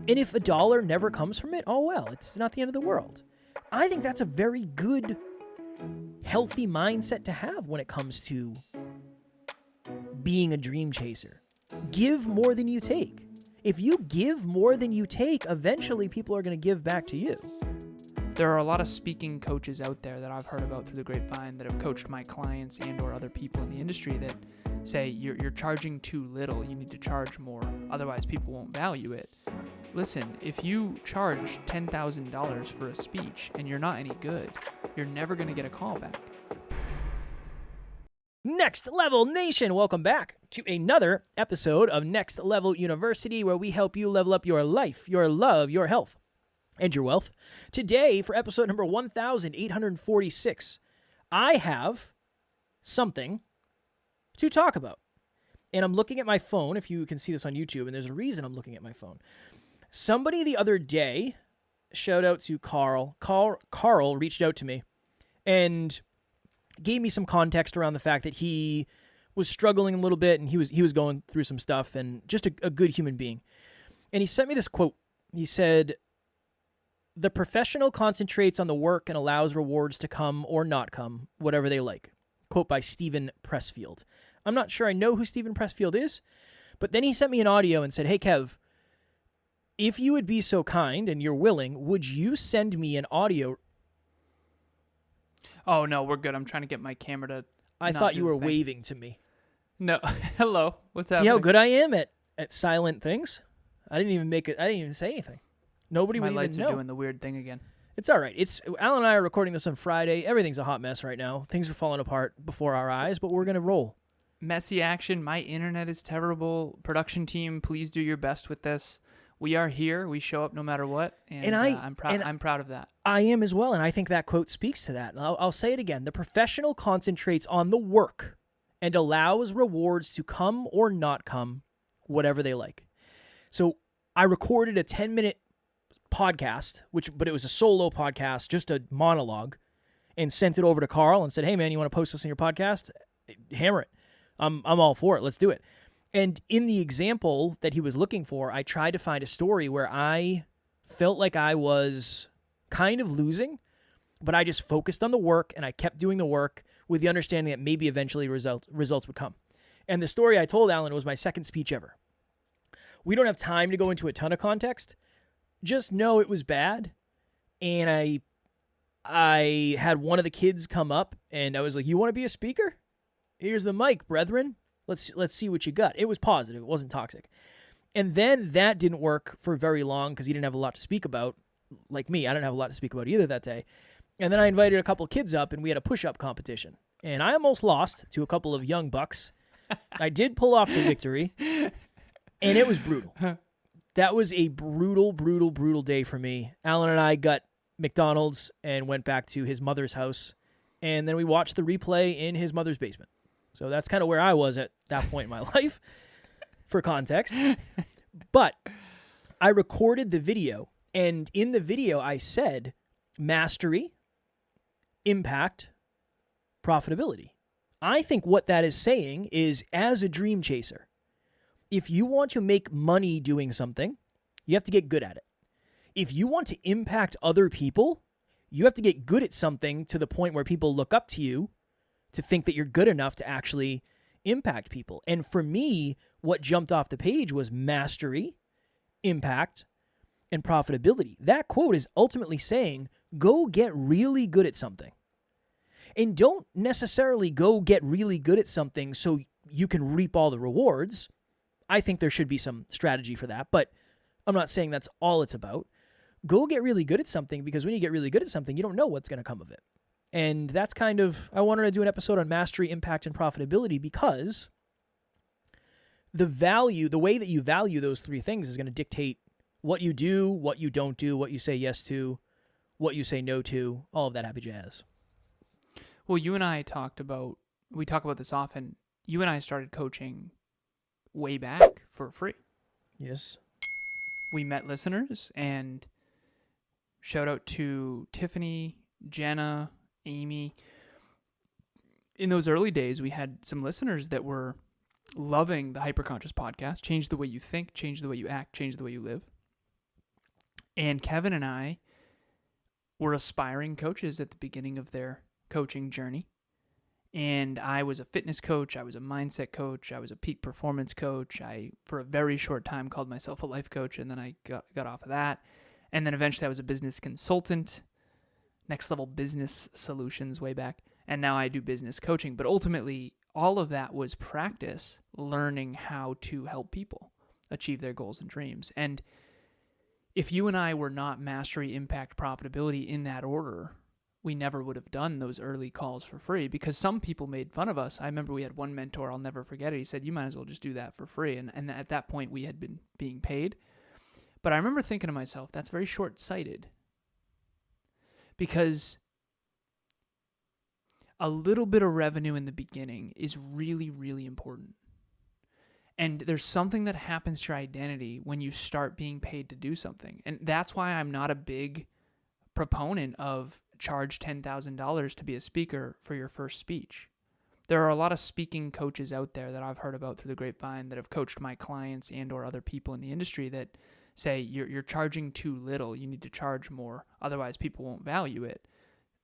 And if a dollar never comes from it, oh well, it's not the end of the world. I think that's a very good, healthy mindset to have when it comes to being a dream chaser. Give more than you take. If you give more than you take, eventually people are going to give back to you. There are a lot of speaking coaches out there that I've heard about through the grapevine that have coached my clients and or other people in the industry that say you're charging too little, you need to charge more, otherwise people won't value it. Listen, if you charge $10,000 for a speech and you're not any good, you're never going to get a call back. Next Level Nation, welcome back to another episode of Next Level University, where we help you level up your life, your love, your health, and your wealth. Today, for episode number 1846, I have something to talk about. And I'm looking at my phone, if you can see this on YouTube, and there's a reason I'm looking at my phone. Somebody the other day, shout out to Carl. Carl reached out to me and gave me some context around the fact that he was struggling a little bit and he was going through some stuff, and just a good human being. And he sent me this quote. He said, "The professional concentrates on the work and allows rewards to come or not come, whatever they like." Quote by Steven Pressfield. I'm not sure I know who Steven Pressfield is, but then he sent me an audio and said, "Hey, Kev, if you would be so kind and you're willing, would you send me an audio?" Oh, no, we're good. I'm trying to get my camera to I not thought do you the were thing. waving to me. No. Hello. What's See happening? how good I am at silent things? I didn't even say anything. Nobody My would lights even are know. doing the weird thing again. It's all right. Alan and I are recording this on Friday. Everything's a hot mess right now. Things are falling apart before our eyes, but we're going to roll. Messy action. My internet is terrible. Production team, please do your best with this. We are here. We show up no matter what, and I'm proud of that. I am as well, and I think that quote speaks to that. And I'll say it again. The professional concentrates on the work and allows rewards to come or not come, whatever they like. So I recorded a 10-minute podcast, but it was a solo podcast, just a monologue, and sent it over to Carl and said, "Hey, man, you want to post this in your podcast? Hammer it. I'm all for it. Let's do it." And in the example that he was looking for, I tried to find a story where I felt like I was kind of losing, but I just focused on the work and I kept doing the work with the understanding that maybe eventually results would come. And the story I told Alan was my second speech ever. We don't have time to go into a ton of context. Just know it was bad. And I had one of the kids come up and I was like, "You want to be a speaker? Here's the mic, brethren. Let's see what you got." It was positive. It wasn't toxic. And then that didn't work for very long because he didn't have a lot to speak about. Like me, I didn't have a lot to speak about either that day. And then I invited a couple of kids up and we had a push-up competition. And I almost lost to a couple of young bucks. I did pull off the victory. And it was brutal. That was a brutal, brutal, brutal day for me. Alan and I got McDonald's and went back to his mother's house. And then we watched the replay in his mother's basement. So that's kind of where I was at that point in my life, for context. But I recorded the video, and in the video I said mastery, impact, profitability. I think what that is saying is, as a dream chaser, if you want to make money doing something, you have to get good at it. If you want to impact other people, you have to get good at something to the point where people look up to you to think that you're good enough to actually impact people. And for me, what jumped off the page was mastery, impact, and profitability. That quote is ultimately saying, go get really good at something. And don't necessarily go get really good at something so you can reap all the rewards. I think there should be some strategy for that, but I'm not saying that's all it's about. Go get really good at something, because when you get really good at something, you don't know what's going to come of it. And that's kind of, I wanted to do an episode on mastery, impact, and profitability, because the way that you value those three things is going to dictate what you do, what you don't do, what you say yes to, what you say no to, all of that happy jazz. Well, you and I talk about this often. You and I started coaching way back for free. Yes. We met listeners, and shout out to Tiffany, Jenna, Amy. In those early days, we had some listeners that were loving the Hyperconscious podcast. Change the way you think, change the way you act, change the way you live. And Kevin and I were aspiring coaches at the beginning of their coaching journey. And I was a fitness coach. I was a mindset coach. I was a peak performance coach. I, for a very short time, called myself a life coach, and then I got off of that. And then eventually I was a business consultant, Next Level Business Solutions way back. And now I do business coaching. But ultimately, all of that was practice, learning how to help people achieve their goals and dreams. And if you and I were not mastery, impact, profitability in that order, we never would have done those early calls for free, because some people made fun of us. I remember we had one mentor, I'll never forget it. He said, you might as well just do that for free. And at that point, we had been being paid. But I remember thinking to myself, that's very short-sighted, because a little bit of revenue in the beginning is really, really important. And there's something that happens to your identity when you start being paid to do something. And that's why I'm not a big proponent of charge $10,000 to be a speaker for your first speech. There are a lot of speaking coaches out there that I've heard about through the grapevine that have coached my clients and or other people in the industry that say you're charging too little. You need to charge more. Otherwise, people won't value it.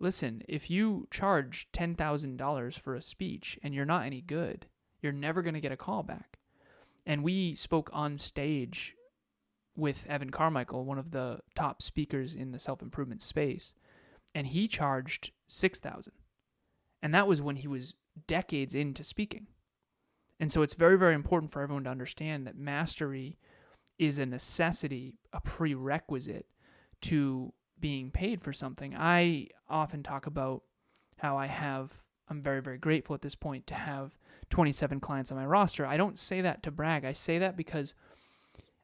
Listen, if you charge $10,000 for a speech and you're not any good, you're never going to get a call back. And we spoke on stage with Evan Carmichael, one of the top speakers in the self-improvement space, and he charged $6,000. And that was when he was decades into speaking. And so it's very, very important for everyone to understand that mastery is a necessity, a prerequisite to being paid for something. I often talk about how I'm very, very grateful at this point to have 27 clients on my roster. I don't say that to brag. I say that because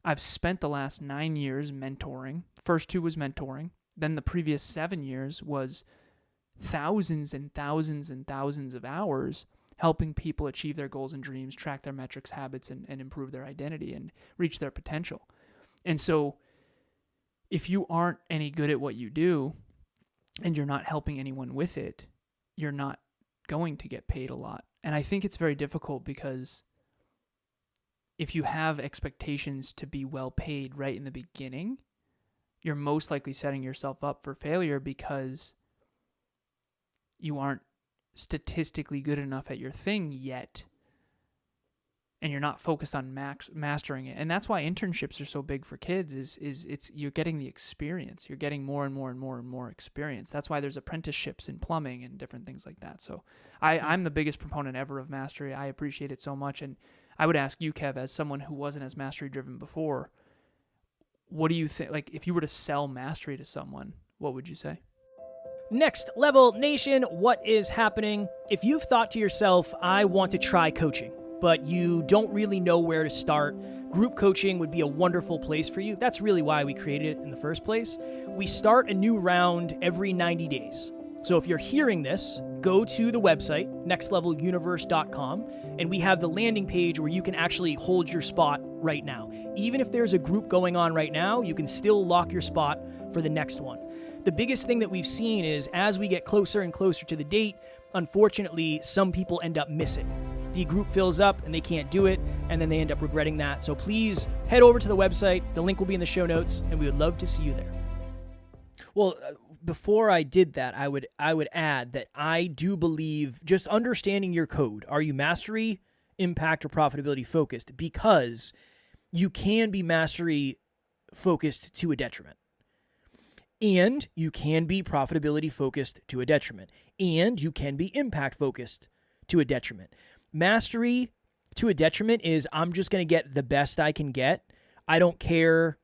I've spent the last 9 years mentoring. First 2 was mentoring. Then the previous 7 years was thousands and thousands and thousands of hours helping people achieve their goals and dreams, track their metrics, habits, and improve their identity and reach their potential. And so if you aren't any good at what you do and you're not helping anyone with it, you're not going to get paid a lot. And I think it's very difficult because if you have expectations to be well paid right in the beginning, you're most likely setting yourself up for failure because you aren't statistically good enough at your thing yet, and you're not focused on mastering it. And that's why internships are so big for kids is it's you're getting the experience. You're getting more and more and more and more experience. That's why there's apprenticeships in plumbing and different things like that. So I'm the biggest proponent ever of mastery. I appreciate it so much. And I would ask you, Kev, as someone who wasn't as mastery driven before, what do you think? Like, if you were to sell mastery to someone, what would you say? Next Level Nation, what is happening? If you've thought to yourself, I want to try coaching, but you don't really know where to start, group coaching would be a wonderful place for you. That's really why we created it in the first place. We start a new round every 90 days. So if you're hearing this, go to the website, nextleveluniverse.com, and we have the landing page where you can actually hold your spot right now. Even if there's a group going on right now, you can still lock your spot for the next one. The biggest thing that we've seen is as we get closer and closer to the date, unfortunately, some people end up missing. The group fills up and they can't do it, and then they end up regretting that. So please head over to the website. The link will be in the show notes, and we would love to see you there. Well, before I did that, I would add that I do believe just understanding your code. Are you mastery, impact, or profitability focused? Because you can be mastery focused to a detriment. And you can be profitability focused to a detriment. And you can be impact focused to a detriment. Mastery to a detriment is I'm just going to get the best I can get. I don't care.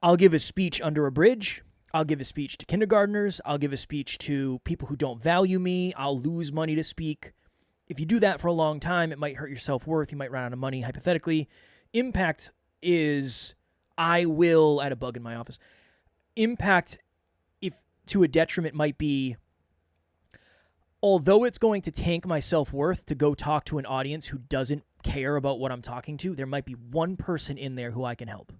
I'll give a speech under a bridge. I'll give a speech to kindergartners. I'll give a speech to people who don't value me. I'll lose money to speak. If you do that for a long time, it might hurt your self-worth. You might run out of money, hypothetically. Impact is I had a bug in my office. Impact, if to a detriment, might be, although it's going to tank my self-worth to go talk to an audience who doesn't care about what I'm talking to, there might be one person in there who I can help.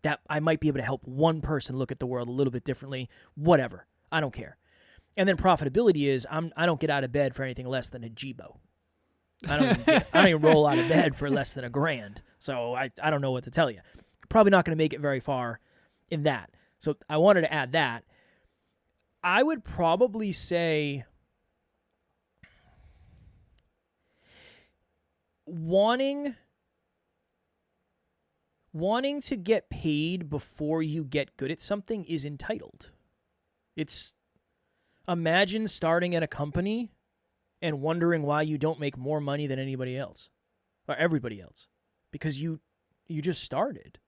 That I might be able to help one person look at the world a little bit differently, whatever. I don't care. And then profitability is I don't get out of bed for anything less than a Jibo. I don't even roll out of bed for less than $1,000. So I don't know what to tell you. Probably not going to make it very far in that. So I wanted to add that. I would probably say wanting to get paid before you get good at something is entitled. It's imagine starting at a company and wondering why you don't make more money than anybody else or everybody else because you just started.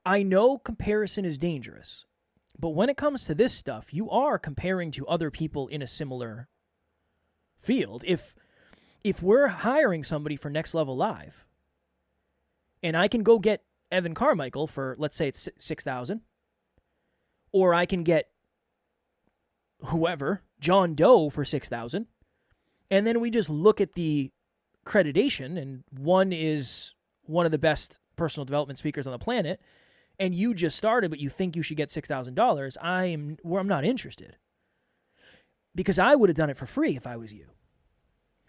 I know comparison is dangerous, but when it comes to this stuff, you are comparing to other people in a similar field. If we're hiring somebody for Next Level Live, and I can go get Evan Carmichael for, let's say it's $6,000, or I can get whoever, John Doe for $6,000, and then we just look at the accreditation, and one is one of the best personal development speakers on the planet, and you just started, but you think you should get $6,000, I'm not interested. Because I would have done it for free if I was you.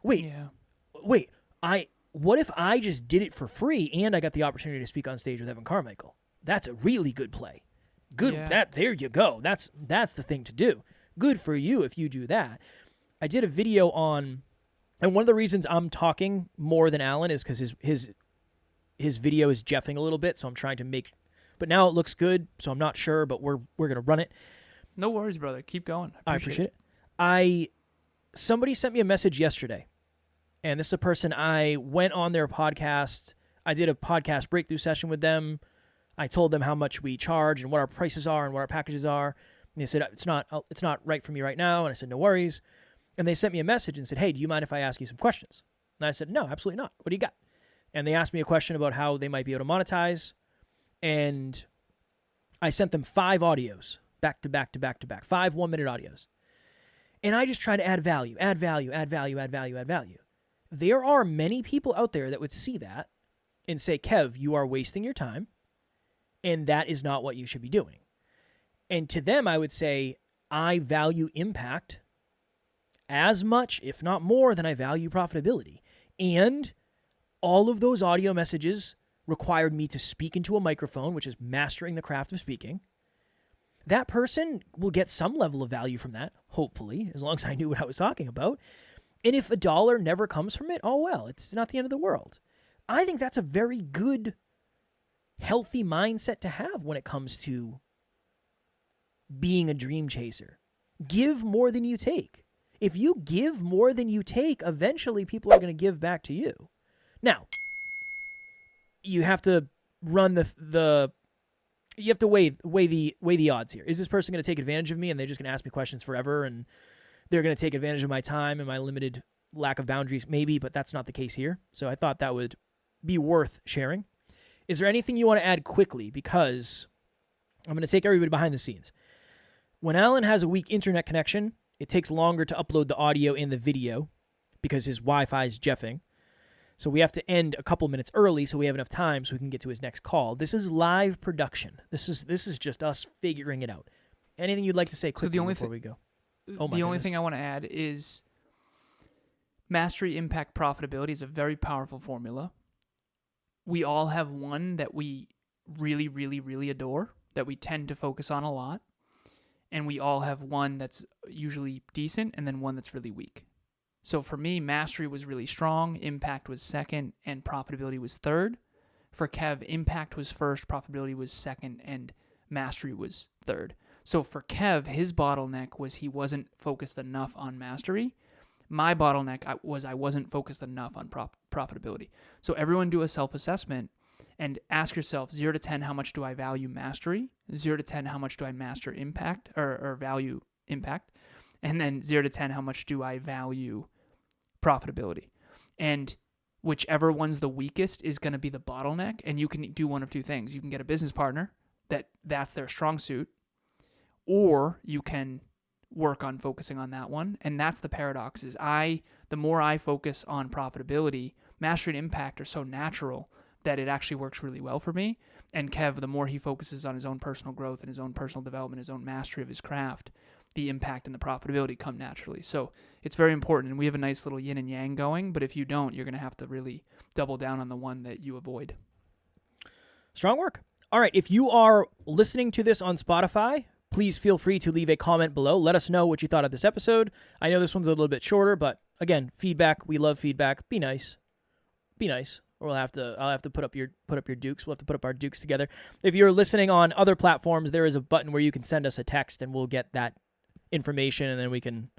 Wait, what if I just did it for free and I got the opportunity to speak on stage with Evan Carmichael? That's a really good play. Good, there you go. That's the thing to do. Good for you if you do that. I did a video on, and one of the reasons I'm talking more than Alan is because his video is jeffing a little bit, so I'm trying to make, but now it looks good, so I'm not sure, but we're gonna run it. No worries, brother. Keep going. I appreciate it. Somebody sent me a message yesterday, and this is a person I went on their podcast. I did a podcast breakthrough session with them. I told them how much we charge and what our prices are and what our packages are. And they said, it's not right for me right now. And I said, no worries. And they sent me a message and said, hey, do you mind if I ask you some questions? And I said, no, absolutely not. What do you got? And they asked me a question about how they might be able to monetize. And I sent them 5 audios, back to back to back to back, 5 1-minute audios. And I just try to add value. There are many people out there that would see that and say, Kev, you are wasting your time, and that is not what you should be doing. And to them, I would say, I value impact as much, if not more, than I value profitability. And all of those audio messages required me to speak into a microphone, which is mastering the craft of speaking. That person will get some level of value from that, hopefully, as long as I knew what I was talking about. And if $1 never comes from it, oh well, it's not the end of the world. I think that's a very good, healthy mindset to have when it comes to being a dream chaser. Give more than you take. If you give more than you take, eventually people are going to give back to you. Now, you have to run you have to weigh the odds here. Is this person going to take advantage of me and they're just going to ask me questions forever and they're going to take advantage of my time and my limited lack of boundaries? Maybe, but that's not the case here. So I thought that would be worth sharing. Is there anything you want to add quickly? Because I'm going to take everybody behind the scenes. When Alan has a weak internet connection, it takes longer to upload the audio and the video because his Wi-Fi is jeffing. So we have to end a couple minutes early so we have enough time so we can get to his next call. This is live production. This is just us figuring it out. Anything you'd like to say quickly before we go? The only thing I want to add is mastery, impact, profitability is a very powerful formula. We all have one that we really, really, really adore, that we tend to focus on a lot. And we all have one that's usually decent and then one that's really weak. So for me, mastery was really strong, impact was second, and profitability was third. For Kev, impact was first, profitability was second, and mastery was third. So for Kev, his bottleneck was he wasn't focused enough on mastery. My bottleneck was I wasn't focused enough on profitability. So everyone do a self-assessment and ask yourself, 0 to 10, how much do I value mastery? 0 to 10, how much do I master impact or value impact? And then 0 to 10, how much do I value profitability? And whichever one's the weakest is going to be the bottleneck. And you can do one of two things. You can get a business partner that's their strong suit, or you can work on focusing on that one. And that's the paradox is the more I focus on profitability, mastery and impact are so natural that it actually works really well for me. And Kev, the more he focuses on his own personal growth and his own personal development, his own mastery of his craft, the impact and the profitability come naturally. So it's very important. And we have a nice little yin and yang going, but if you don't, you're going to have to really double down on the one that you avoid. Strong work. All right, if you are listening to this on Spotify, please feel free to leave a comment below. Let us know what you thought of this episode. I know this one's a little bit shorter, but again, feedback. We love feedback. Be nice. Be nice. Or I'll have to put up your dukes. We'll have to put up our dukes together. If you're listening on other platforms, there is a button where you can send us a text and we'll get that information and then we can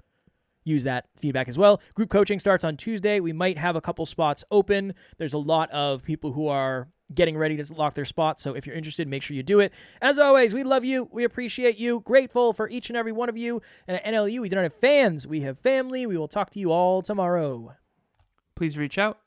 use that feedback as well. Group coaching starts on Tuesday. We might have a couple spots open. There's a lot of people who are getting ready to lock their spots. So if you're interested, make sure you do it. As always, we love you. We appreciate you. Grateful for each and every one of you. And at NLU, we don't have fans. We have family. We will talk to you all tomorrow. Please reach out.